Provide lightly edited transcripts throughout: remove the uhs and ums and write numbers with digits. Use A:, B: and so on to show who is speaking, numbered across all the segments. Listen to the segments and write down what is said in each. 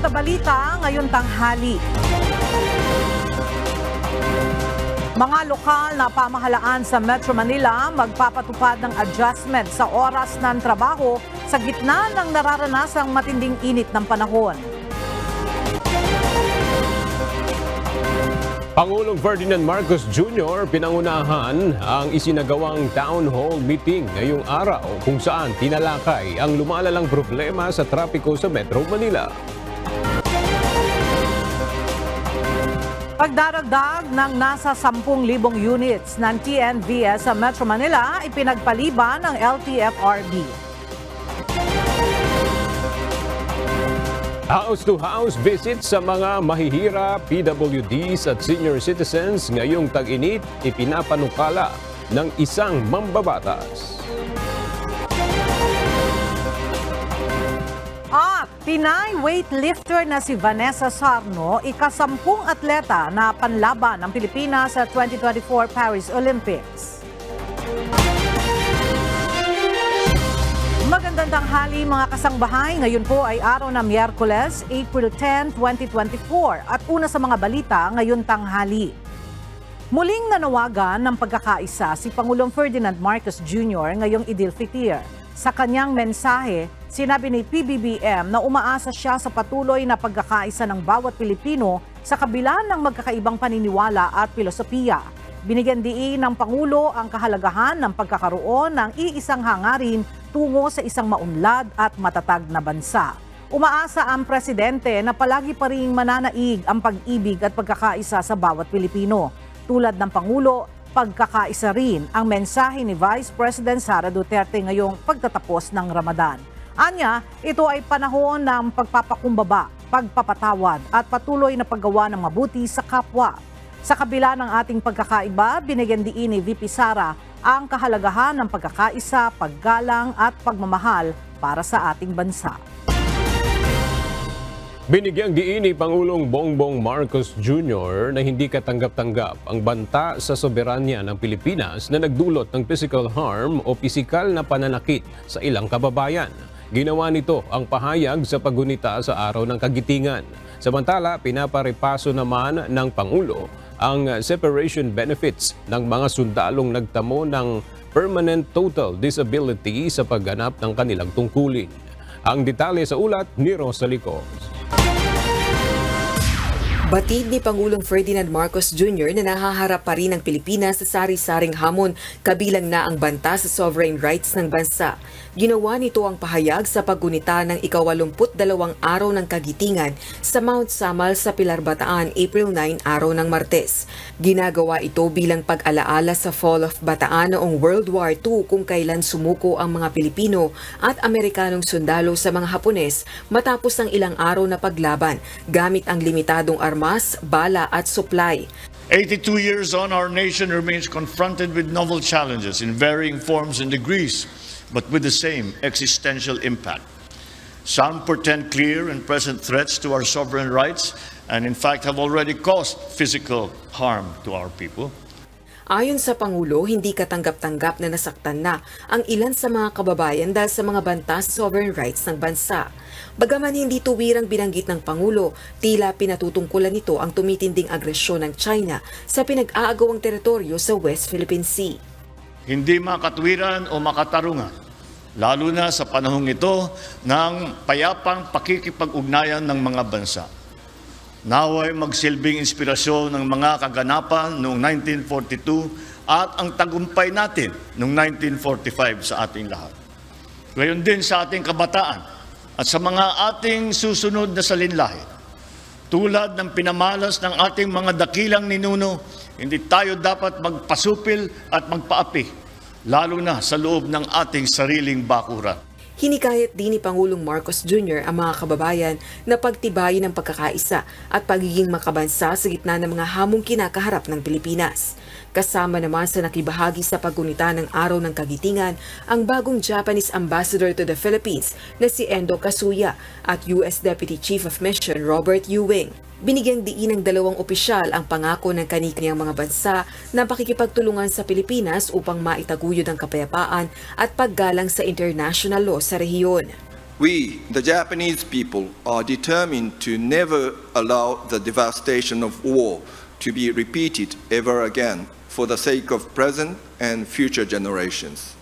A: na balita ngayon tanghali. Mga lokal na pamahalaan sa Metro Manila magpapatupad ng adjustment sa oras ng trabaho sa gitna ng nararanasang matinding init ng panahon.
B: Pangulong Ferdinand Marcos Jr. pinangunahan ang isinagawang town hall meeting ngayong araw kung saan tinalakay ang lumalalang problema sa trapiko sa Metro Manila.
A: Pagdaragdag ng nasa 10,000 units ng TNVS sa Metro Manila, ipinagpaliban ng LTFRB.
B: House-to-house visit sa mga mahihirap, PWDs at senior citizens ngayong tag-init ipinapanukala ng isang mambabatas.
A: At Pinay weightlifter na si Vanessa Sarno, ika-10 atleta na panlaban ng Pilipinas sa 2024 Paris Olympics. Magandang tanghali mga kasangbahay. Ngayon po ay araw na Miyerkules, April 10, 2024 at una sa mga balita ngayon tanghali. Muling nanawagan ng pagkakaisa si Pangulong Ferdinand Marcos Jr. ngayong Idil Fitr. Sa kanyang mensahe, sinabi ni PBBM na umaasa siya sa patuloy na pagkakaisa ng bawat Pilipino sa kabila ng magkakaibang paniniwala at filosofiya. Binigyan diin ng Pangulo ang kahalagahan ng pagkakaroon ng iisang hangarin tungo sa isang maunlad at matatag na bansa. Umaasa ang presidente na palagi pa ring mananaig ang pag-ibig at pagkakaisa sa bawat Pilipino. Tulad ng Pangulo, pagkakaisa rin ang mensahe ni Vice President Sara Duterte ngayong pagtatapos ng Ramadan. Anya, ito ay panahon ng pagpapakumbaba, pagpapatawad at patuloy na paggawa ng mabuti sa kapwa. Sa kabila ng ating pagkakaiba, binigyan diin ni VP Sara ang kahalagahan ng pagkakaisa, paggalang at pagmamahal para sa ating bansa.
B: Binigyang diin ni Pangulong Bongbong Marcos Jr. na hindi katanggap-tanggap ang banta sa soberanya ng Pilipinas na nagdulot ng physical harm o pisikal na pananakit sa ilang kababayan. Ginawa nito ang pahayag sa paggunita sa Araw ng Kagitingan. Samantala, pinaparepaso naman ng Pangulo ang separation benefits ng mga sundalong nagtamo ng permanent total disability sa pagganap ng kanilang tungkulin. Ang detalye sa ulat ni Rosalie.
C: Batid ni Pangulong Ferdinand Marcos Jr. na nahaharap pa rin ang Pilipinas sa sari-saring hamon kabilang na ang banta sa sovereign rights ng bansa. Ginawa nito ang pahayag sa paggunita ng ika-82 araw ng kagitingan sa Mount Samal sa Pilar, Bataan, April 9, araw ng Martes. Ginagawa ito bilang pag-alaala sa Fall of Bataan noong World War II kung kailan sumuko ang mga Pilipino at Amerikanong sundalo sa mga Hapones matapos ang ilang araw na paglaban gamit ang limitadong armas, bala at supply.
D: 82 years on, our nation remains confronted with novel challenges in varying forms and degrees, but with the same existential impact. Some portend clear and present threats to our sovereign rights and in fact have already caused physical harm to our people.
C: Ayon sa Pangulo, hindi katanggap-tanggap na nasaktan na ang ilan sa mga kababayan dahil sa mga banta sa sovereign rights ng bansa. Bagaman hindi tuwirang binanggit ng Pangulo, tila pinatutungkulan nito ang tumitinding agresyon ng China sa pinag-aagawang teritoryo sa West Philippine Sea.
D: Hindi makatwiran o makatarungan, lalo na sa panahong ito ng payapang pakikipag-ugnayan ng mga bansa. Naway magsilbing inspirasyon ng mga kaganapan noong 1942 at ang tagumpay natin noong 1945 sa ating lahat. Gayon din sa ating kabataan at sa mga ating susunod na salinlahi. Tulad ng pinamalas ng ating mga dakilang ninuno, hindi tayo dapat magpasupil at magpaapi, lalo na sa loob ng ating sariling bakuran.
C: Hinikayat din ni Pangulong Marcos Jr. ang mga kababayan na pagtibayin ang pagkakaisa at pagiging makabansa sa gitna ng mga hamong kinakaharap ng Pilipinas. Kasama naman sa nakibahagi sa paggunita ng Araw ng Kagitingan ang bagong Japanese Ambassador to the Philippines na si Endo Kasuya at US Deputy Chief of Mission Robert Ewing. Binigyang diin ng dalawang opisyal ang pangako ng kani-kaniyang mga bansa na pakikipagtulungan sa Pilipinas upang maitaguyod ang kapayapaan at paggalang sa international law sa rehiyon.
E: We, the Japanese people, are determined to never allow the devastation of war to be repeated ever again for the sake of present and future generations.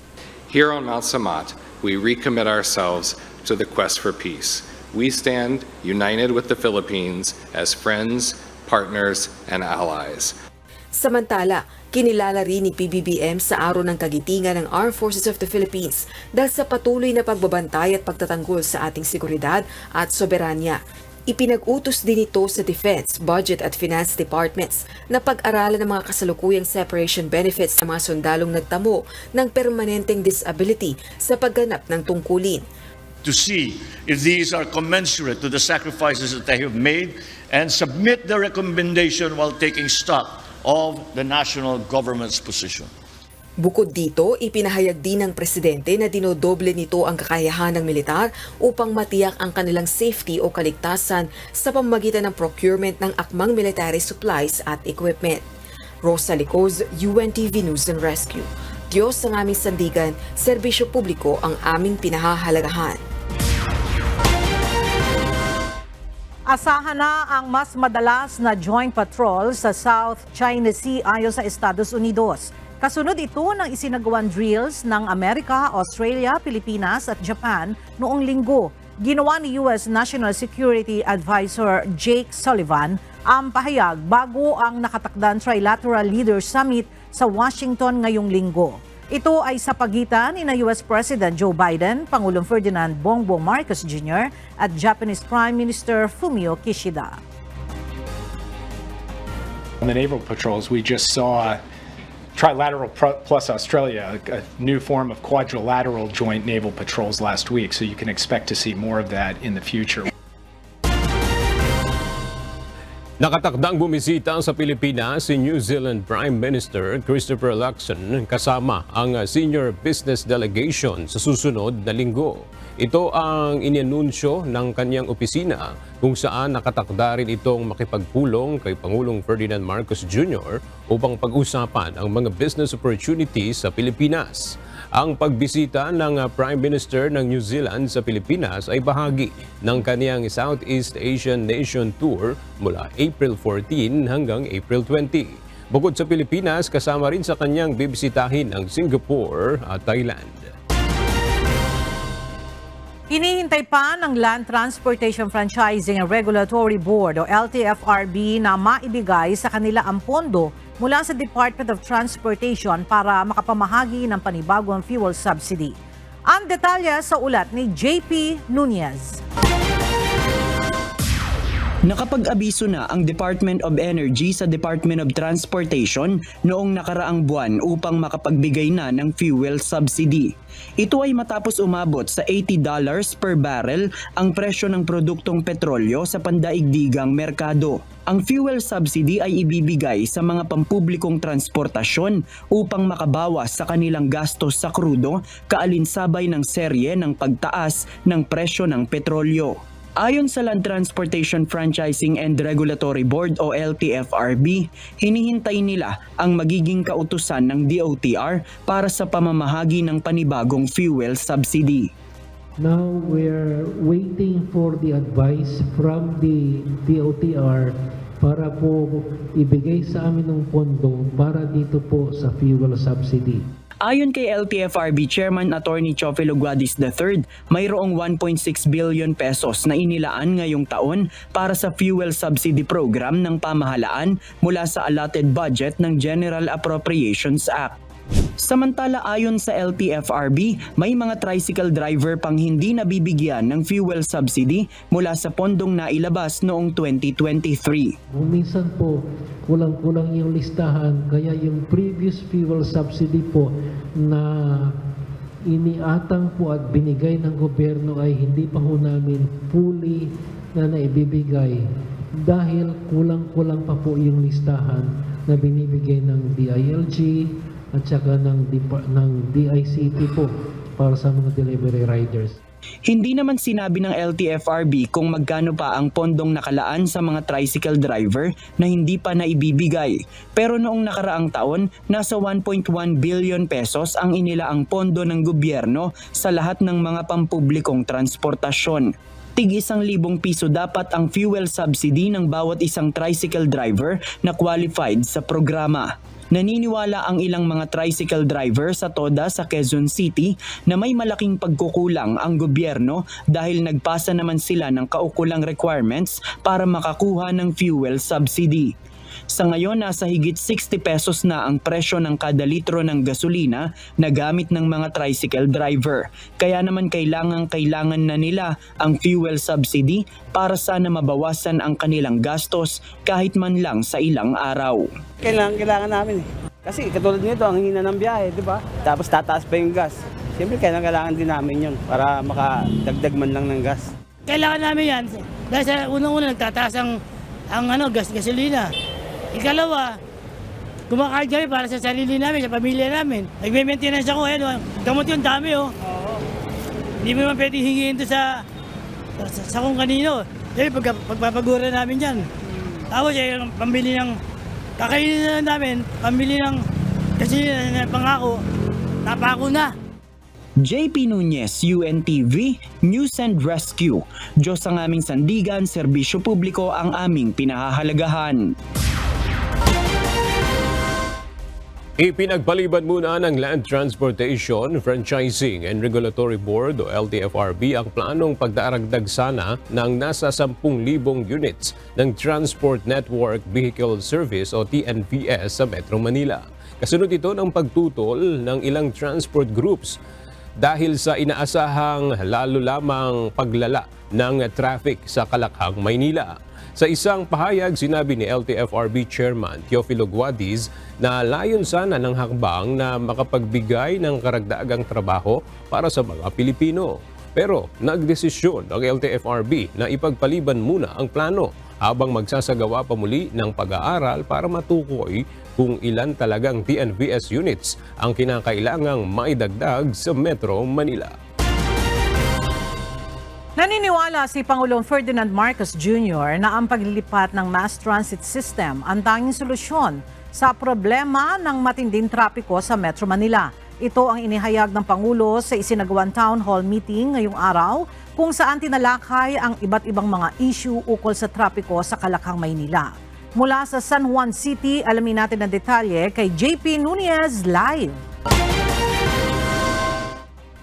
F: Here on Mount Samat, we recommit ourselves to the quest for peace. We stand united with the Philippines as friends, partners, and allies.
C: Samantala, kinilala rin ni PBBM sa araw ng kagitingan ng Armed Forces of the Philippines dahil sa patuloy na pagbabantay at pagtatanggol sa ating seguridad at soberanya. Ipinag-utos din ito sa Defense, Budget at Finance Departments na pag-aralan ng mga kasalukuyang separation benefits ng mga sundalong nagtamo ng permanenteng disability sa pagganap ng tungkulin.
D: To see if these are commensurate to the sacrifices that they have made and submit the recommendation while taking stock of the national government's position.
C: Bukod dito, ipinahayag din ng presidente na dinodoble nito ang kakayahan ng militar upang matiyak ang kanilang safety o kaligtasan sa pamamagitan ng procurement ng akmang military supplies at equipment. Rosa Licoz, UNTV News and Rescue. Diyos ang aming sandigan, serbisyo publiko ang aming pinahahalagahan.
A: Asahan na ang mas madalas na joint patrol sa South China Sea ayon sa Estados Unidos. Kasunod ito ng isinagawang drills ng Amerika, Australia, Pilipinas at Japan noong linggo. Ginawa ni US National Security Advisor Jake Sullivan ang pahayag bago ang nakatakdang Trilateral Leaders Summit sa Washington ngayong linggo. Ito ay sa pagitan ni US President Joe Biden, Pangulong Ferdinand Bongbong Marcos Jr. at Japanese Prime Minister Fumio Kishida.
G: On the naval patrols, we just saw Trilateral plus Australia, a new form of quadrilateral joint naval patrols last week, so you can expect to see more of that in the future.
B: Nakatakdang bumisita sa Pilipinas si New Zealand Prime Minister Christopher Luxon kasama ang senior business delegation sa susunod na linggo. Ito ang inianunsyo ng kanyang opisina kung saan nakatakda rin itong makipagpulong kay Pangulong Ferdinand Marcos Jr. upang pag-usapan ang mga business opportunities sa Pilipinas. Ang pagbisita ng Prime Minister ng New Zealand sa Pilipinas ay bahagi ng kaniyang Southeast Asian Nation Tour mula April 14 hanggang April 20. Bukod sa Pilipinas, kasama rin sa kanyang bibisitahin ang Singapore at Thailand.
A: Hinihintay pa ng Land Transportation Franchising and Regulatory Board o LTFRB na maibigay sa kanila ang pondo mula sa Department of Transportation para makapamahagi ng panibagong fuel subsidy. Ang detalye sa ulat ni JP Nunez.
H: Nakapag-abiso na ang Department of Energy sa Department of Transportation noong nakaraang buwan upang makapagbigay na ng fuel subsidy. Ito ay matapos umabot sa $80 per barrel ang presyo ng produktong petrolyo sa pandaigdigang merkado. Ang fuel subsidy ay ibibigay sa mga pampublikong transportasyon upang makabawas sa kanilang gastos sa krudo kaalinsabay ng serye ng pagtaas ng presyo ng petrolyo. Ayon sa Land Transportation Franchising and Regulatory Board o LTFRB, hinihintay nila ang magiging kautusan ng DOTR para sa pamamahagi ng panibagong fuel subsidy.
I: Now we're waiting for the advice from the DOTR para po ibigay sa amin ng pondo para dito po sa fuel subsidy.
H: Ayon kay LTFRB Chairman Attorney Chofilo Guadis III, mayroong 1.6 billion pesos na inilaan ngayong taon para sa fuel subsidy program ng pamahalaan mula sa allotted budget ng General Appropriations Act. Samantala ayon sa LTFRB, may mga tricycle driver pang hindi nabibigyan ng fuel subsidy mula sa pondong nailabas noong 2023.
I: Minsan po, kulang-kulang yung listahan, kaya yung previous fuel subsidy po na iniatang po at binigay ng gobyerno ay hindi pa ho namin fully na naibibigay dahil kulang-kulang pa po yung listahan na binibigay ng DILG at saka ng DICT po para sa mga delivery riders.
H: Hindi naman sinabi ng LTFRB kung magkano pa ang pondong nakalaan sa mga tricycle driver na hindi pa naibibigay. Pero noong nakaraang taon, nasa 1.1 billion pesos ang inilaang pondo ng gobyerno sa lahat ng mga pampublikong transportasyon. Tig-1,000 piso dapat ang fuel subsidy ng bawat isang tricycle driver na qualified sa programa. Naniniwala ang ilang mga tricycle driver sa TODA sa Quezon City na may malaking pagkukulang ang gobyerno dahil nagpasa naman sila ng kaukulang requirements para makakuha ng fuel subsidy. Sa ngayon, nasa higit 60 pesos na ang presyo ng kada litro ng gasolina na gamit ng mga tricycle driver. Kaya naman kailangan na nila ang fuel subsidy para sana mabawasan ang kanilang gastos kahit man lang sa ilang araw.
J: Kailangan namin eh. Kasi katulad nito, ang hina ng biyahe, di ba? Tapos tataas pa yung gas. Siyempre kailangan din namin yun para makadagdag man lang ng gas.
K: Kailangan namin yan. Dahil sa unang-una nagtataas ang gasolina. Ikalawa, kumakahal kami para sa sarili namin, sa pamilya namin. Nagme-maintenance ako, gamot yung dami Hindi mo naman pwede hingiin ito sa kung kanino. Dahil pagpapagura namin yan. Tapos yung pambili ng, kakainin na namin, pambili ng, kasi pangako, napako na.
H: JP Nunez, UNTV, News and Rescue. Diyos ang aming sandigan, serbisyo publiko ang aming pinahahalagahan.
B: Ipinagpaliban muna ng Land Transportation, Franchising and Regulatory Board o LTFRB ang planong pagdaragdag sana ng nasa 10,000 units ng Transport Network Vehicle Service o TNVS sa Metro Manila. Kasunod ito ng pagtutol ng ilang transport groups dahil sa inaasahang lalo lamang paglala ng traffic sa Kalakhang, Maynila. Sa isang pahayag, sinabi ni LTFRB Chairman Teofilo Guadiz na layon sana ng hakbang na makapagbigay ng karagdagang trabaho para sa mga Pilipino. Pero nagdesisyon ang LTFRB na ipagpaliban muna ang plano habang magsasagawa pa muli ng pag-aaral para matukoy kung ilan talagang TNVS units ang kinakailangang maidagdag sa Metro Manila.
A: Naniniwala si Pangulong Ferdinand Marcos Jr. na ang paglilipat ng mass transit system ang tanging solusyon sa problema ng matinding trapiko sa Metro Manila. Ito ang inihayag ng Pangulo sa isinagawang town hall meeting ngayong araw kung saan tinalakay ang iba't ibang mga issue ukol sa trapiko sa Kalakhang, Maynila. Mula sa San Juan City, alamin natin ang detalye kay JP Nunez live.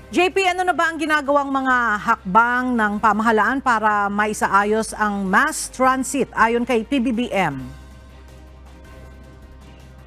A: JP, ano na ba ang ginagawang mga hakbang ng pamahalaan para maisaayos ang mass transit ayon kay PBBM?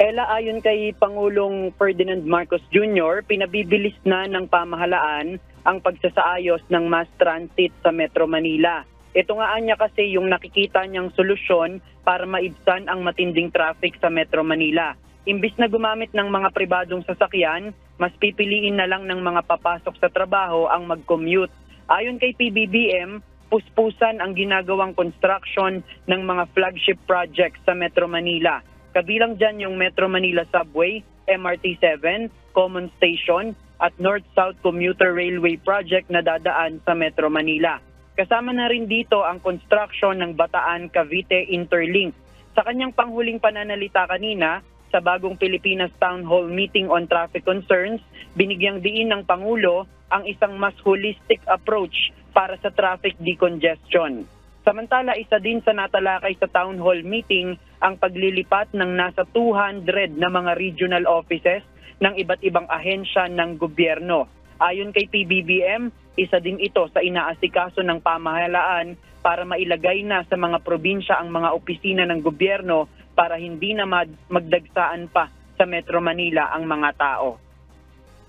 L: Ella, ayon kay Pangulong Ferdinand Marcos Jr., pinabibilis na ng pamahalaan ang pagsasaayos ng mass transit sa Metro Manila. Ito nga niya kasi yung nakikita niyang solusyon para maibsan ang matinding traffic sa Metro Manila. Imbis na gumamit ng mga pribadong sasakyan, mas pipiliin na lang ng mga papasok sa trabaho ang mag-commute. Ayon kay PBBM, puspusan ang ginagawang construction ng mga flagship projects sa Metro Manila. Kabilang dyan yung Metro Manila Subway, MRT-7, Common Station at North-South Commuter Railway Project na dadaan sa Metro Manila. Kasama na rin dito ang construction ng Bataan-Cavite Interlink. Sa kanyang panghuling pananalita kanina, sa bagong Pilipinas Town Hall Meeting on Traffic Concerns, binigyang diin ng Pangulo ang isang mas holistic approach para sa traffic decongestion. Samantala, isa din sa natalakay sa Town Hall Meeting ang paglilipat ng nasa 200 na mga regional offices ng iba't ibang ahensya ng gobyerno. Ayon kay PBBM, isa din ito sa inaasikaso ng pamahalaan para mailagay na sa mga probinsya ang mga opisina ng gobyerno para hindi na magdagsaan pa sa Metro Manila ang mga tao.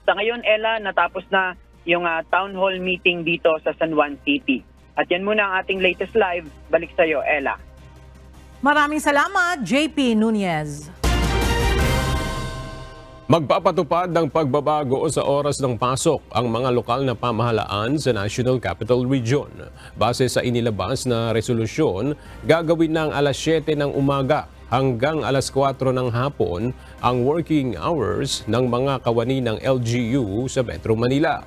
L: Sa ngayon, Ella, natapos na yung town hall meeting dito sa San Juan City. At yan muna ang ating latest live. Balik sa iyo, Ella.
A: Maraming salamat, JP Nunez.
B: Magpapatupad ng pagbabago sa oras ng pasok ang mga lokal na pamahalaan sa National Capital Region. Base sa inilabas na resolusyon, gagawin ng alas 7 ng umaga hanggang alas 4 ng hapon ang working hours ng mga kawani ng LGU sa Metro Manila.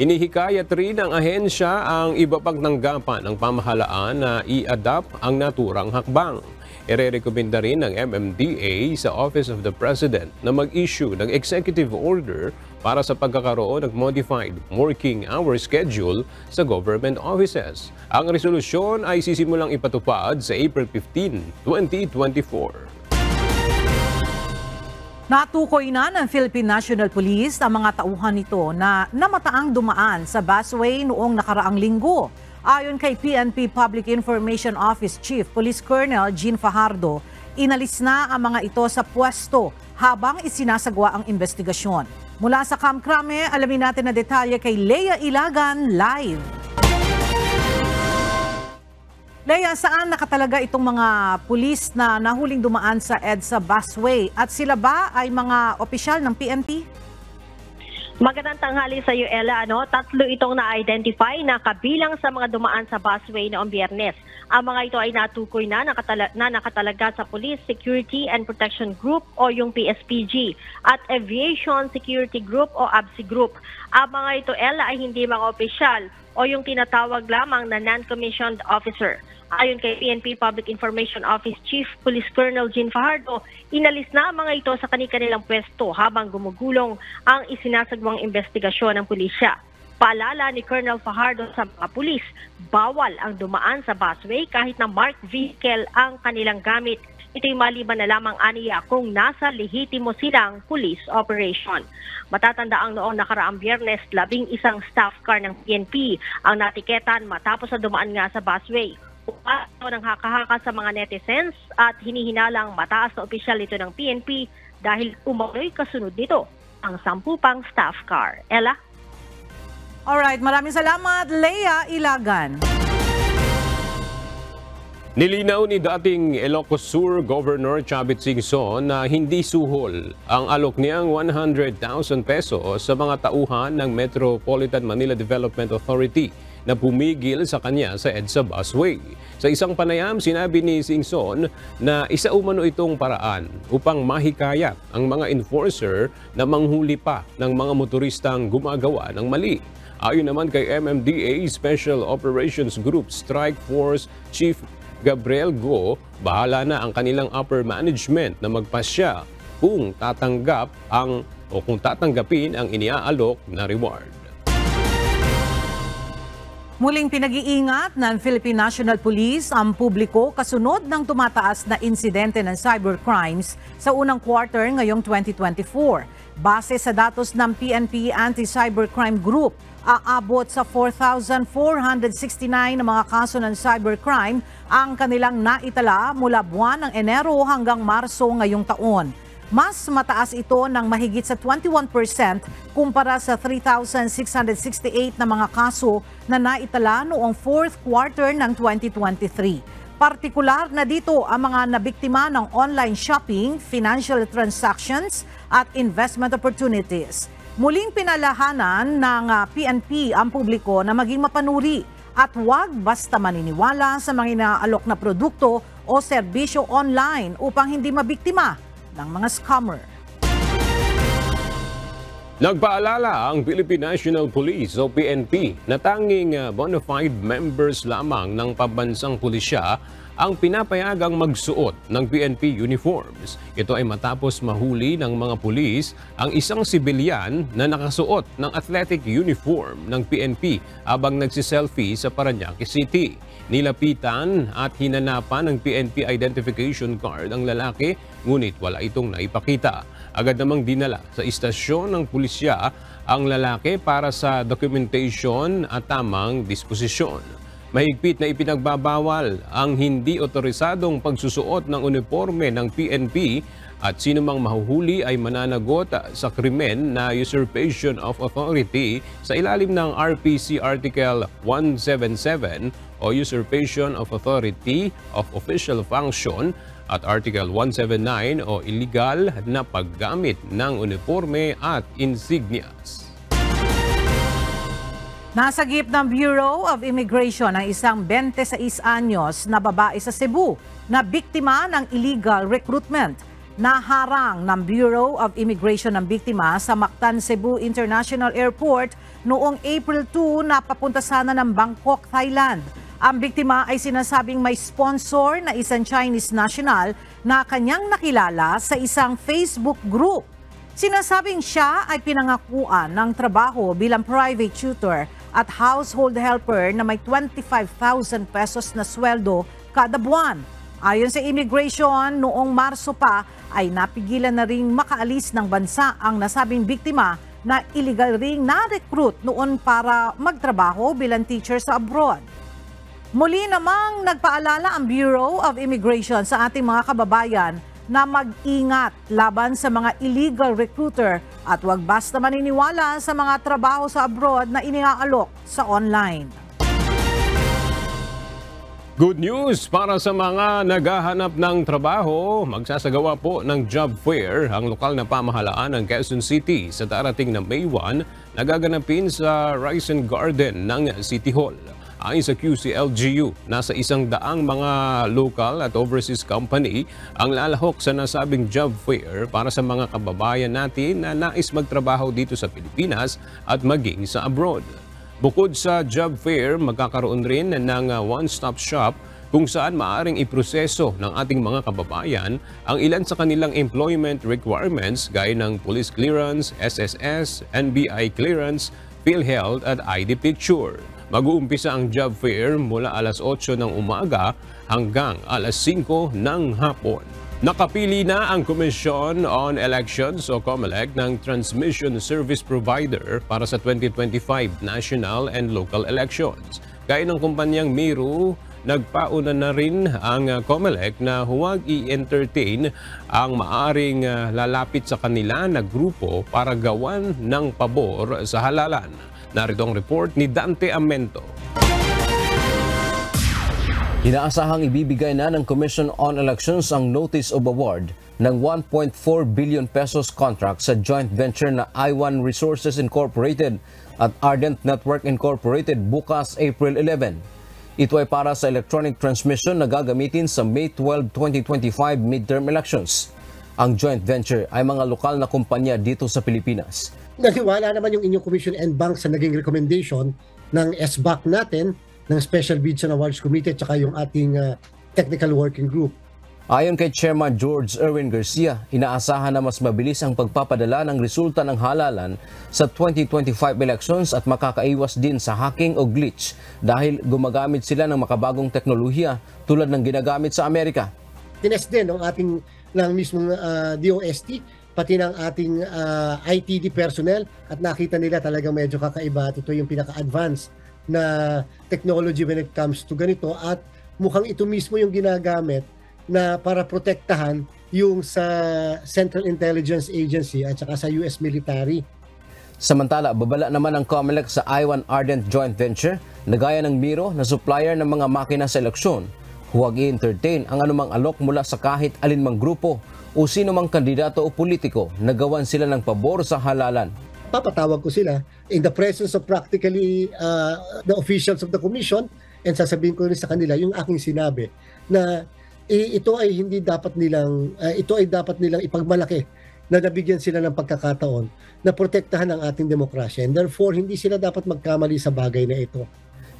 B: Inihikayat rin ng ahensya ang iba pang tanggapan ng pamahalaan na i-adapt ang naturang hakbang. Irerekomenda rin ng MMDA sa Office of the President na mag-issue ng executive order para sa pagkakaroon ng modified working hour schedule sa government offices. Ang resolusyon ay sisimulang ipatupad sa April 15, 2024.
A: Natukoy na ng Philippine National Police ang mga tauhan nito na namataang dumaan sa busway noong nakaraang linggo. Ayon kay PNP Public Information Office Chief Police Colonel Jean Fajardo, inalis na ang mga ito sa pwesto habang isinasagwa ang investigasyon. Mula sa Kamkrame, alamin natin na detalye kay Lea Ilagan live. Lea, saan nakatalaga itong mga pulis na nahuling dumaan sa EDSA busway at sila ba ay mga opisyal ng PNP?
M: Magandang tanghali sa iyo, Ella. Tatlo itong na-identify na kabilang sa mga dumaan sa busway noong Biyernes. Ang mga ito ay natukoy na nakatalaga sa Police Security and Protection Group o yung PSPG at Aviation Security Group o ABSI Group. Ang mga ito, Ella, ay hindi mga opisyal o yung tinatawag lamang na non-commissioned officer. Ayon kay PNP Public Information Office Chief Police Colonel Jean Fajardo, inalis na ang mga ito sa kanilang pwesto habang gumugulong ang isinasagawang investigasyon ng pulisya. Paalala ni Colonel Fajardo sa mga pulis, bawal ang dumaan sa busway kahit na marked vehicle ang kanilang gamit. Ito'y maliban na lamang aniya kung nasa lehitimo silang police operation. Matatanda ang noong nakaraang Biyernes, 11 staff car ng PNP ang natiketan matapos na dumaan nga sa busway. Ito ng haka-haka sa mga netizens at hinihinalang mataas na opisyal ito ng PNP dahil umano'y kasunod nito ang 10 pang staff car. Ella?
A: Alright, maraming salamat, Lea Ilagan.
B: Nilinaw ni dating Ilocos Sur Governor Chavit Singson na hindi suhol ang alok niyang 100,000 pesos sa mga tauhan ng Metropolitan Manila Development Authority na pumigil sa kanya sa EDSA busway. Sa isang panayam, sinabi ni Singson na isa umano itong paraan upang mahikayat ang mga enforcer na manghuli pa ng mga motoristang gumagawa ng mali. Ayon naman kay MMDA Special Operations Group Strike Force Chief Gabriel Go, bahala na ang kanilang upper management na magpasya kung tatanggapin ang iniaalok na reward.
A: Muling pinag-iingat ng Philippine National Police ang publiko kasunod ng tumataas na insidente ng cybercrimes sa unang quarter ngayong 2024. Base sa datos ng PNP Anti-Cybercrime Group, aabot sa 4,469 na mga kaso ng cybercrime ang kanilang naitala mula buwan ng Enero hanggang Marso ngayong taon. Mas mataas ito ng mahigit sa 21% kumpara sa 3,668 na mga kaso na naitala noong fourth quarter ng 2023. Partikular na dito ang mga nabiktima ng online shopping, financial transactions at investment opportunities. Muling pinalahanan ng PNP ang publiko na maging mapanuri at huwag basta maniniwala sa mga inaalok na produkto o serbisyo online upang hindi mabiktima ng mga scammer.
B: Nagpaalala ang Philippine National Police o PNP na tanging bona fide members lamang ng pambansang pulisya ang pinapayagang magsuot ng PNP uniforms. Ito ay matapos mahuli ng mga pulis ang isang sibilyan na nakasuot ng athletic uniform ng PNP habang nagsiselfie sa Parañaque City. Nilapitan at hinanapan ng PNP identification card ang lalaki, ngunit wala itong naipakita. Agad namang dinala sa istasyon ng pulisya ang lalaki para sa documentation at tamang disposisyon. Mahigpit na ipinagbabawal ang hindi otorisadong pagsusuot ng uniforme ng PNP at sinumang mahuhuli ay mananagot sa krimen na usurpation of authority sa ilalim ng RPC Article 177 o usurpation of authority of official function at Article 179 o illegal na paggamit ng uniforme at insignias.
A: Nasagip ng Bureau of Immigration ang isang 26 anyos na babae sa Cebu na biktima ng illegal recruitment. Naharang ng Bureau of Immigration ng biktima sa Mactan, Cebu International Airport noong April 2 na papunta sana ng Bangkok, Thailand. Ang biktima ay sinasabing may sponsor na isang Chinese national na kanyang nakilala sa isang Facebook group. Sinasabing siya ay pinangakuan ng trabaho bilang private tutor at household helper na may 25,000 pesos na sweldo kada buwan. Ayon sa immigration, noong Marso pa ay napigilan na ring makaalis ng bansa ang nasabing biktima na illegal ring na-recruit noon para magtrabaho bilang teacher sa abroad. Muli namang nagpaalala ang Bureau of Immigration sa ating mga kababayan na mag-ingat laban sa mga illegal recruiter at huwag basta maniniwala sa mga trabaho sa abroad na iniaalok sa online.
B: Good news para sa mga naghahanap ng trabaho. Magsasagawa po ng job fair ang lokal na pamahalaan ng Quezon City sa darating na May 1 na gaganapin sa Rice and Garden ng City Hall. Ayon sa QCLGU, nasa 100 mga local at overseas company ang lalahok sa nasabing job fair para sa mga kababayan natin na nais magtrabaho dito sa Pilipinas at maging sa abroad. Bukod sa job fair, magkakaroon rin ng one-stop shop kung saan maaaring iproseso ng ating mga kababayan ang ilan sa kanilang employment requirements gaya ng police clearance, SSS, NBI clearance, PhilHealth at ID picture. Mag-uumpisa ang job fair mula alas 8 ng umaga hanggang alas 5 ng hapon. Nakapili na ang Commission on Elections o COMELEC ng Transmission Service Provider para sa 2025 national and local elections. Gaya ng kumpanyang Miro, nagpauna na rin ang COMELEC na huwag i-entertain ang maaring lalapit sa kanila na grupo para gawan ng pabor sa halalan. Narito ang report ni Dante Amento.
N: Inaasahang ibibigay na ng Commission on Elections ang Notice of Award ng 1.4 billion pesos contract sa joint venture na I1 Resources Incorporated at Ardent Network Incorporated bukas April 11. Ito ay para sa electronic transmission na gagamitin sa May 12, 2025 midterm elections. Ang joint venture ay mga lokal na kumpanya dito sa Pilipinas.
O: Naniwala naman yung inyong Commission and Bank sa naging recommendation ng SBAC natin, ng Special Bids and Awards Committee at saka yung ating Technical Working Group.
N: Ayon kay Chairman George Erwin Garcia, inaasahan na mas mabilis ang pagpapadala ng resulta ng halalan sa 2025 elections at makakaiwas din sa hacking o glitch dahil gumagamit sila ng makabagong teknolohiya tulad ng ginagamit sa Amerika.
O: Tinest din ng ating ng mismong DOST pati ng ating ITD personnel at nakita nila talagang medyo kakaiba at ito yung pinaka-advanced na technology when it comes to ganito at mukhang ito mismo yung ginagamit na para protektahan yung sa Central Intelligence Agency at saka sa US military.
N: Samantala, babala naman ang COMELEC sa I1 Ardent Joint Venture na gaya ng Miro na supplier ng mga makina sa eleksyon. Huwag i-entertain ang anumang alok mula sa kahit alinmang grupo o sino mang kandidato o politiko na gawan sila ng pabor sa halalan.
O: Papatawag ko sila in the presence of practically the officials of the commission and sasabihin ko rin sa kanila yung aking sinabi na ito ay dapat nilang ipagmalaki na nabigyan sila ng pagkakataon na protektahan ang ating demokrasya and therefore hindi sila dapat magkamali sa bagay na ito.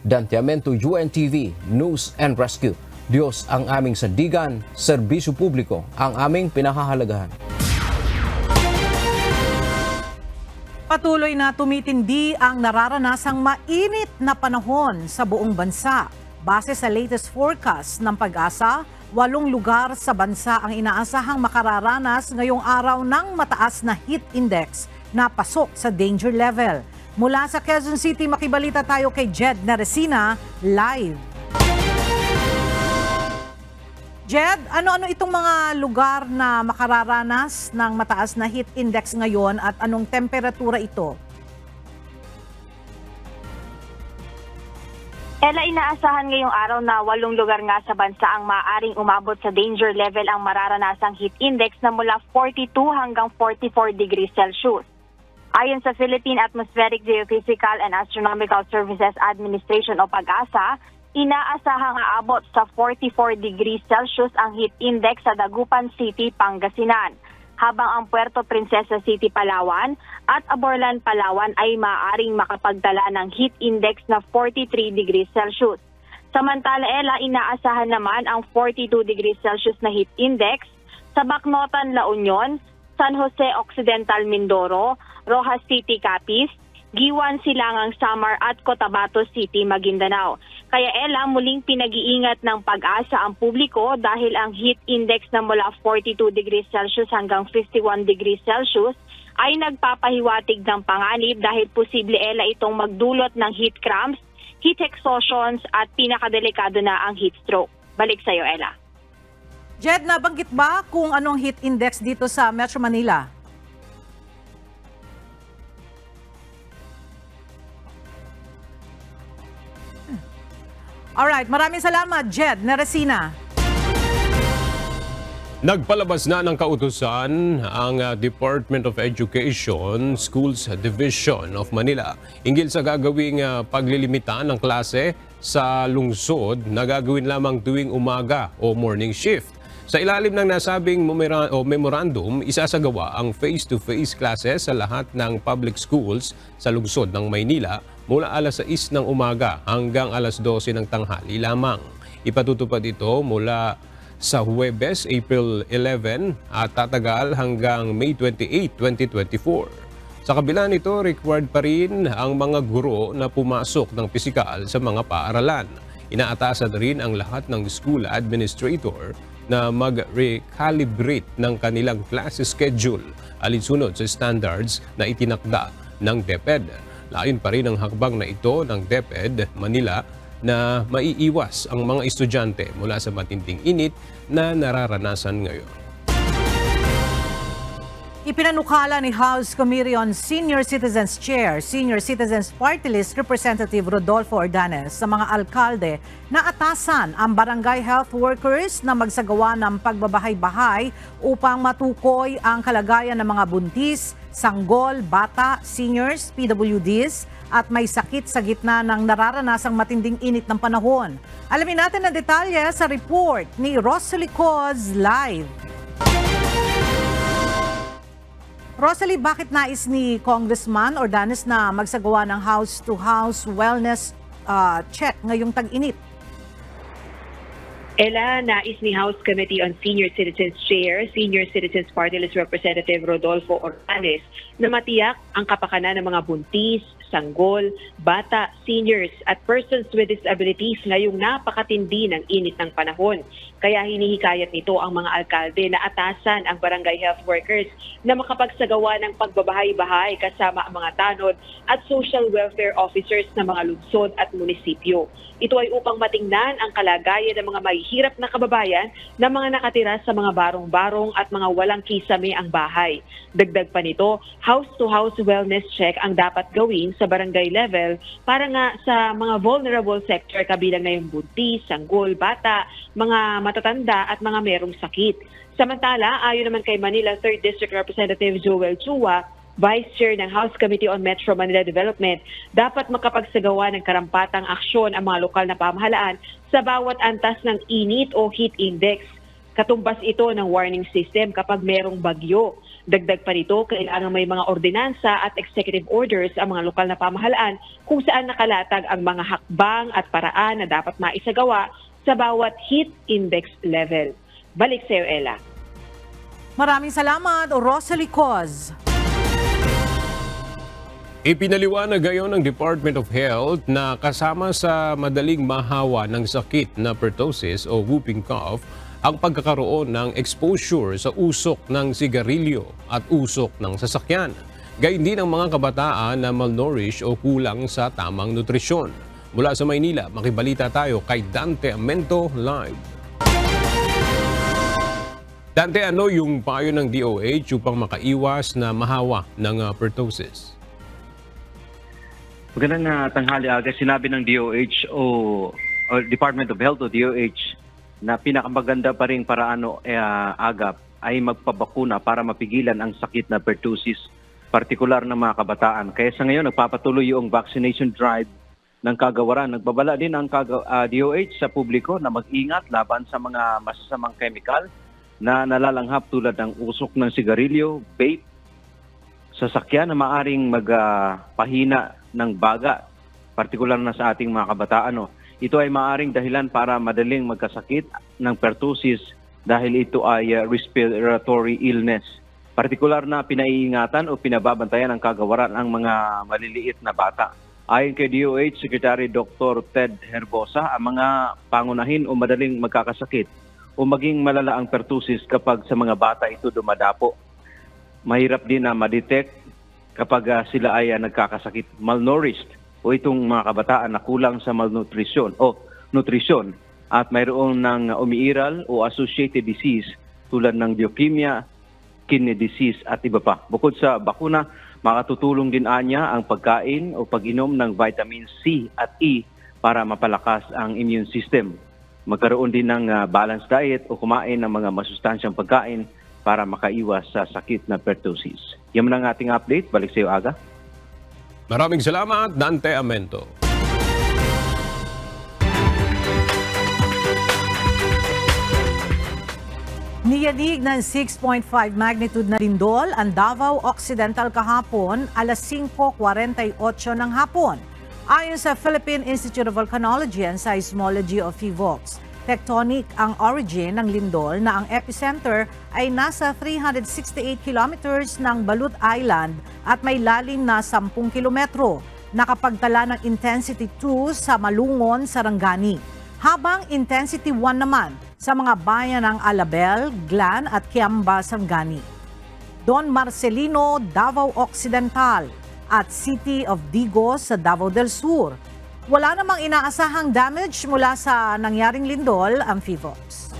N: Dante Amento, UNTV, News and Rescue. Diyos ang aming sandigan, serbisyo publiko ang aming pinahahalagahan.
A: Patuloy na tumitindi ang nararanasang mainit na panahon sa buong bansa. Base sa latest forecast ng Pag-asa, 8 lugar sa bansa ang inaasahang makararanas ngayong araw ng mataas na heat index na pasok sa danger level. Mula sa Quezon City, makibalita tayo kay Jed Naresina, live. Jed, ano-ano itong mga lugar na makararanas ng mataas na heat index ngayon at anong temperatura ito?
P: Ella, inaasahan ngayong araw na 8 lugar nga sa bansa ang maaaring umabot sa danger level ang mararanasang heat index na mula 42 hanggang 44 degrees Celsius. Ayon sa Philippine Atmospheric Geophysical and Astronomical Services Administration o Pag-asa, Inaasahang aabot sa 44 degrees Celsius ang heat index sa Dagupan City, Pangasinan, habang ang Puerto Princesa City, Palawan at Aborlan, Palawan ay maaaring makapagdala ng heat index na 43 degrees Celsius. Samantala, inaasahan naman ang 42 degrees Celsius na heat index sa Bacnotan, La Union, San Jose Occidental, Mindoro, Rojas City, Capiz, Giwan, Silangang, Samar at Cotabato City, Maguindanao. Kaya muling pinag-iingat ng Pag-asa ang publiko dahil ang heat index na mula 42 degrees Celsius hanggang 51 degrees Celsius ay nagpapahiwatig ng panganib dahil posible itong magdulot ng heat cramps, heat exhaustions at pinakadelikado na ang heat stroke. Balik sa iyo, Ella.
A: Jed, nabanggit ba kung anong heat index dito sa Metro Manila? Alright, maraming salamat, Jed Neresina.
B: Nagpalabas na ng kautusan ang Department of Education Schools Division of Manila hinggil sa gagawing paglilimita ng klase sa lungsod na gagawin lamang tuwing umaga o morning shift. Sa ilalim ng nasabing memorandum, isasagawa ang face-to-face classes sa lahat ng public schools sa lungsod ng Maynila mula alas 6 ng umaga hanggang alas 12 ng tanghali lamang. Ipatutupad ito mula sa Huwebes, April 11 at tatagal hanggang May 28, 2024. Sa kabila nito, required pa rin ang mga guro na pumasok ng pisikal sa mga paaralan. Inaatasan rin ang lahat ng school administrator na mag-recalibrate ng kanilang class schedule alinsunod sa standards na itinakda ng DepEd. Layon pa rin ang hakbang na ito ng DepEd Manila na maiiwas ang mga estudyante mula sa matinding init na nararanasan ngayon.
A: Ipinanukala ni House Committee on Senior Citizens Chair, Senior Citizens Party List Representative Rodolfo Ordanes sa mga alkalde na atasan ang barangay health workers na magsagawa ng pagbabahay-bahay upang matukoy ang kalagayan ng mga buntis, sanggol, bata, seniors, PWDs at may sakit sa gitna ng nararanasang matinding init ng panahon. Alamin natin ang detalye sa report ni Rosalie Coz live. Rosalie, bakit nais ni Congressman Ordanes na magsagawa ng house-to-house wellness check ngayong tag-init?
Q: Nais ni House Committee on Senior Citizens Chair, Senior Citizens Party List Representative Rodolfo Ordanes na matiyak ang kapakanan ng mga buntis, sanggol, bata, seniors at persons with disabilities ngayong napakatindi ng init ng panahon. Kaya hinihikayat nito ang mga alkalde na atasan ang barangay health workers na makapagsagawa ng pagbabahay-bahay kasama ang mga tanod at social welfare officers ng mga lungsod at munisipyo. Ito ay upang matingnan ang kalagayan ng mga mahihirap na kababayan na mga nakatira sa mga barong-barong at mga walang kisame ang bahay. Dagdag pa nito, house-to-house wellness check ang dapat gawin sa barangay level para nga sa mga vulnerable sector kabilang na yung buntis, sanggol, bata, mga matatanda at mga merong sakit. Samantala, ayon naman kay Manila 3rd District Representative Joel Chua, Vice Chair ng House Committee on Metro Manila Development, dapat makapagsagawa ng karampatang aksyon ang mga lokal na pamahalaan sa bawat antas ng init o heat index. Katumbas ito ng warning system kapag merong bagyo. Dagdag pa nito, kailangan may mga ordinansa at executive orders ang mga lokal na pamahalaan kung saan nakalatag ang mga hakbang at paraan na dapat maisagawa sa bawat heat index level. Balik sa iyo, Ella.
A: Maraming salamat, Rosalie Coz.
B: Ipinaliwanag ngayon ng Department of Health na kasama sa madaling mahawa ng sakit na pertussis o whooping cough ang pagkakaroon ng exposure sa usok ng sigarilyo at usok ng sasakyan. Gayun din ang mga kabataan na malnourished o kulang sa tamang nutrisyon. Mula sa Maynila, makibalita tayo kay Dante Amento live. Dante, ano yung payo ng DOH upang makaiwas na mahawa ng pertussis?
R: Magandang tanghali aga. Sinabi ng DOH o Department of Health o DOH na pinakamaganda pa rin paraan agap ay magpabakuna para mapigilan ang sakit na pertussis, partikular ng mga kabataan. Kaya sa ngayon nagpapatuloy yung vaccination drive ng kagawaran. Nagbabala din ang DOH sa publiko na mag-ingat laban sa mga masasamang chemical na nalalanghap tulad ng usok ng sigarilyo, vape, sasakyan na maaring magpahina ng baga, partikular na sa ating mga kabataan. Ito ay maaring dahilan para madaling magkasakit ng pertussis dahil ito ay respiratory illness. Partikular na pinaiingatan o pinababantayan ng kagawaran ang mga maliliit na bata. Ayon kay DOH Secretary Dr. Ted Herbosa, ang mga pangunahin o madaling magkakasakit o maging malala ang pertussis kapag sa mga bata ito dumadapo. Mahirap din na ma-detect kapag sila ay nagkakasakit, malnourished o itong mga kabataan na kulang sa malnutrition o nutrisyon at mayroon ng umiiral o associated disease tulad ng leukemia, kidney disease at iba pa. Bukod sa bakuna, makatutulong din anya ang pagkain o pag-inom ng vitamin C at E para mapalakas ang immune system. Magkaroon din ng balanced diet o kumain ng mga masustansyang pagkain para makaiwas sa sakit na pertussis. Yan ang ating update. Balik sa iyo, Aga.
B: Maraming salamat, Dante Amento.
A: Niyanig ng 6.5 magnitude na lindol ang Davao Occidental kahapon alas 5:48 ng hapon. Ayon sa Philippine Institute of Volcanology and Seismology of PHIVOLCS, tectonic ang origin ng lindol na ang epicenter ay nasa 368 kilometers ng Balut Island at may lalim na 10 kilometro. Nakapagtala ng intensity 2 sa Malungon, Sarangani. Habang intensity 1 naman sa mga bayan ng Alabel, Glan at Kiamba, Sarangani. Don Marcelino, Davao Occidental at City of Digos sa Davao del Sur. Wala namang inaasahang damage mula sa nangyaring lindol ang PHIVOLCS.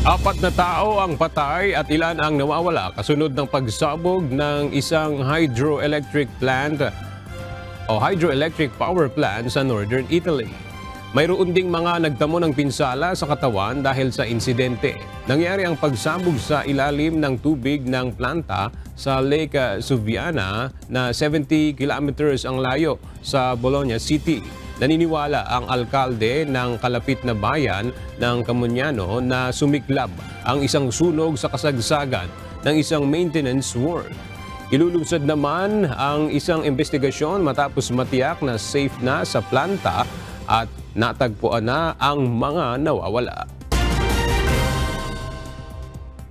B: Apat na tao ang patay at ilan ang nawawala kasunod ng pagsabog ng isang hydroelectric power plant sa northern Italy. Mayroon ding mga nagtamo ng pinsala sa katawan dahil sa insidente. Nangyari ang pagsabog sa ilalim ng tubig ng planta sa Lake Suviana na 70 kilometers ang layo sa Bologna City. Naniniwala ang alkalde ng kalapit na bayan ng Camugnano na sumiklab ang isang sunog sa kasagsagan ng isang maintenance work. Ilulunsad naman ang isang investigasyon matapos matiyak na safe na sa planta at natagpuan na ang mga nawawala.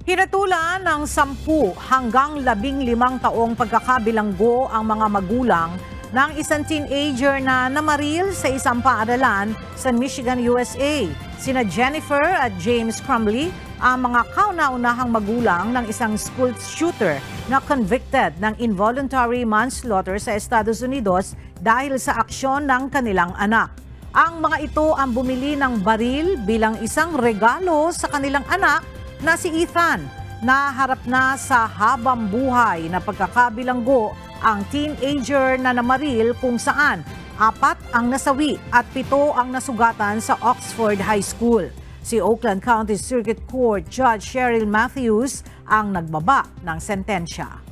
A: Hinatulan ng 10 hanggang 15 taong pagkakabilanggo ang mga magulang ng isang teenager na namaril sa isang paaralan sa Michigan, USA. Sina Jennifer at James Crumbley ang mga kauna-unahang magulang ng isang school shooter na convicted ng involuntary manslaughter sa Estados Unidos dahil sa aksyon ng kanilang anak. Ang mga ito ang bumili ng baril bilang isang regalo sa kanilang anak na si Ethan. Naharap na sa habang buhay na pagkakabilanggo ang teenager na namaril kung saan 4 ang nasawi at 7 ang nasugatan sa Oxford High School. Si Oakland County Circuit Court Judge Cheryl Matthews ang nagbaba ng sentensya.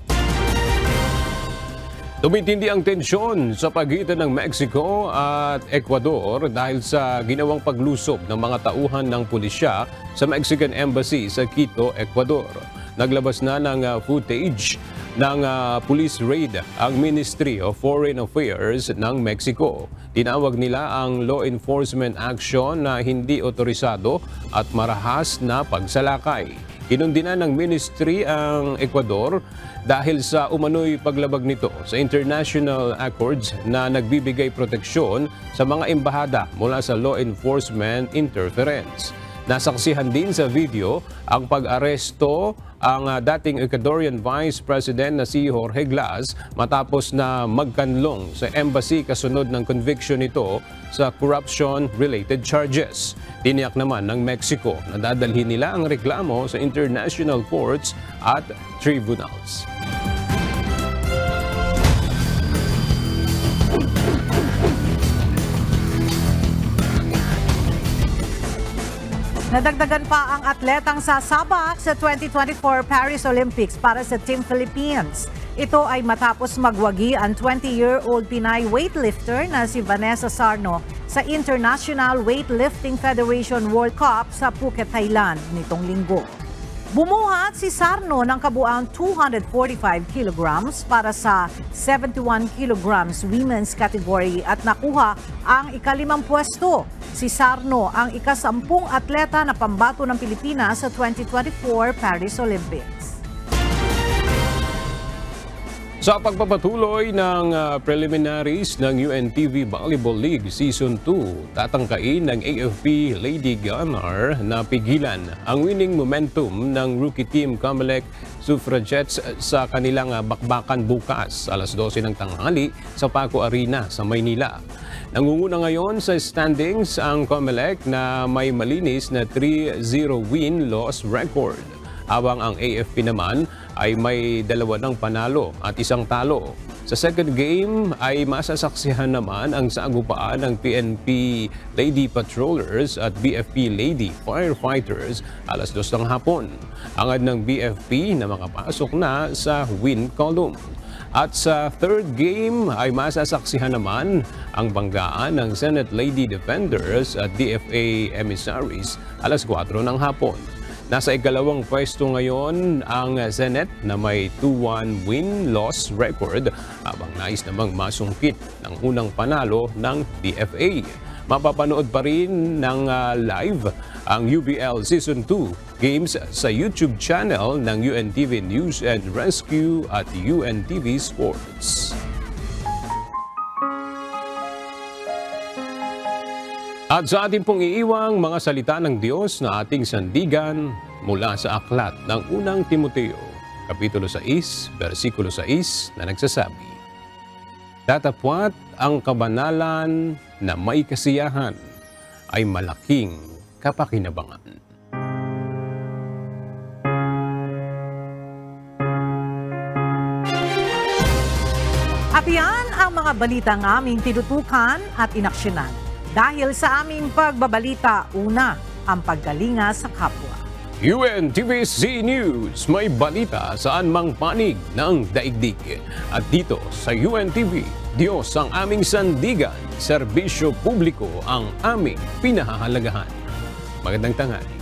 B: Tumitindi ang tensyon sa pagitan ng Mexico at Ecuador dahil sa ginawang paglusob ng mga tauhan ng pulisya sa Mexican Embassy sa Quito, Ecuador. Naglabas na ng footage ng police raid ang Ministry of Foreign Affairs ng Mexico. Tinawag nila ang law enforcement action na hindi otorisado at marahas na pagsalakay. Kinundinan ng ministry ang Ecuador dahil sa umano'y paglabag nito sa international accords na nagbibigay proteksyon sa mga embahada mula sa law enforcement interference. Nasaksihan din sa video ang pag-aresto ang dating Ecuadorian Vice President na si Jorge Glas matapos na magkanlong sa embassy kasunod ng conviction nito sa corruption-related charges. Tiniyak naman ng Mexico na dadalhin nila ang reklamo sa international courts at tribunals.
A: Nadagdagan pa ang atletang sasabak sa 2024 Paris Olympics para sa Team Philippines. Ito ay matapos magwagi ang 20-year-old Pinay weightlifter na si Vanessa Sarno sa International Weightlifting Federation World Cup sa Phuket, Thailand nitong linggo. Bumuhat si Sarno ng kabuang 245 kilograms para sa 71 kilograms women's category at nakuha ang ika-5 pwesto. Si Sarno ang ika-10 atleta na pambato ng Pilipinas sa 2024 Paris Olympics.
B: Sa pagpapatuloy ng preliminaries ng UNTV Volleyball League Season 2, tatangkain ng AFP Lady Gunner na pigilan ang winning momentum ng rookie team Comelec Suffragettes sa kanilang bakbakan bukas, alas 12 ng tanghali sa Paco Arena sa Maynila. Nangunguna ngayon sa standings ang Comelec na may malinis na 3-0 win-loss record, habang ang AFP naman ay may 2 ng panalo at 1 talo. Sa second game ay masasaksihan naman ang sagupaan ng PNP Lady Patrollers at BFP Lady Firefighters alas 2 ng hapon. Hangad ng BFP na makapasok na sa win column. At sa third game ay masasaksihan naman ang banggaan ng Senate Lady Defenders at DFA Emissaries alas 4 ng hapon. Nasa ikalawang pwesto ngayon ang Senate na may 2-1 win-loss record, habang nais namang masungkit ng unang panalo ng DFA. Mapapanood pa rin ng live ang UBL Season 2 games sa YouTube channel ng UNTV News and Rescue at UNTV Sports. At sa ating pong iiwang mga salita ng Diyos na ating sandigan mula sa aklat ng unang Timoteo, Kapitulo 6, versikulo 6 na nagsasabi, "Datapwat ang kabanalan na may kasiyahan ay malaking kapakinabangan."
A: At yan ang mga balitang aming tinutukan at inaksyonan. Dahil sa aming pagbabalita, una, ang paggalinga sa kapwa.
B: UNTV-C News, may balita saan mang panig ng daigdig. At dito sa UNTV, Diyos ang aming sandigan, serbisyo publiko ang aming pinahahalagahan. Magandang tanghali.